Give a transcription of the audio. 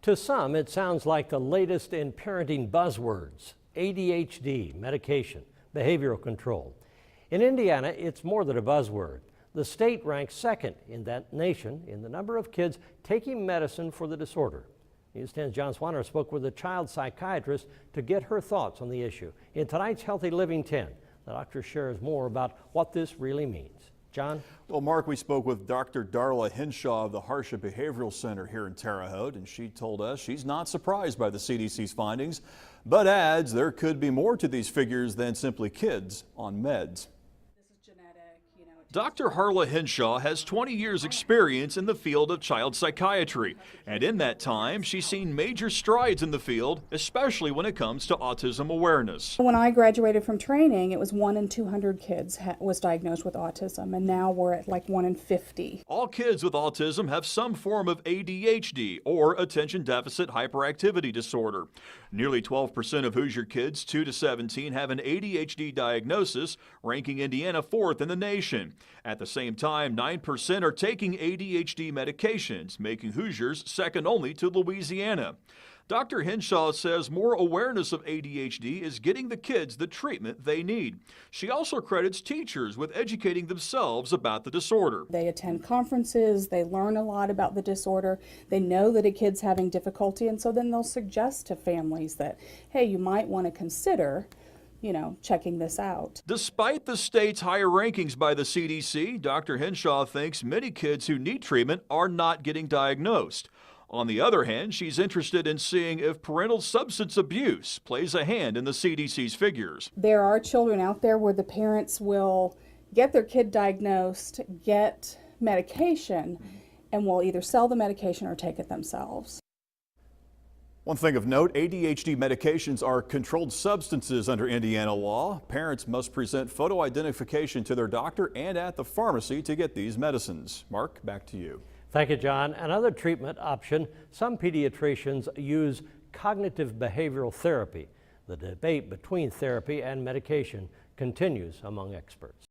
To some, it sounds like the latest in parenting buzzwords: ADHD, medication, behavioral control. In Indiana, it's more than a buzzword. The state ranks second in that nation in the number of kids taking medicine for the disorder. News 10's John Swanner spoke with a child psychiatrist to get her thoughts on the issue. In tonight's Healthy Living 10, the doctor shares more about what this really means. John? Well, Mark, we spoke with Dr. Darla Henshaw of the Harsha Behavioral Center here in Terre Haute, and she told us she's not surprised by the CDC's findings, but adds there could be more to these figures than simply kids on meds. Dr. Harla Henshaw has 20 years experience in the field of child psychiatry, and in that time she's seen major strides in the field, especially when it comes to autism awareness. When I graduated from training, it was 1 in 200 kids was diagnosed with autism, and now we're at like 1 in 50. All kids with autism have some form of ADHD, or attention deficit hyperactivity disorder. Nearly 12% of Hoosier kids 2 to 17 have an ADHD diagnosis, ranking Indiana 4th in the nation. At the same time, 9% are taking ADHD medications, making Hoosiers second only to Louisiana. Dr. Henshaw says more awareness of ADHD is getting the kids the treatment they need. She also credits teachers with educating themselves about the disorder. They attend conferences, they learn a lot about the disorder, they know that a kid's having difficulty, and so then they'll suggest to families that, hey, you might want to consider checking this out. Despite the state's higher rankings by the CDC, Dr. Henshaw thinks many kids who need treatment are not getting diagnosed. On the other hand, she's interested in seeing if parental substance abuse plays a hand in the CDC's figures. There are children out there where the parents will get their kid diagnosed, get medication, and will either sell the medication or take it themselves. One thing of note, ADHD medications are controlled substances under Indiana law. Parents must present photo identification to their doctor and at the pharmacy to get these medicines. Mark, back to you. Thank you, John. Another treatment option: some pediatricians use cognitive behavioral therapy. The debate between therapy and medication continues among experts.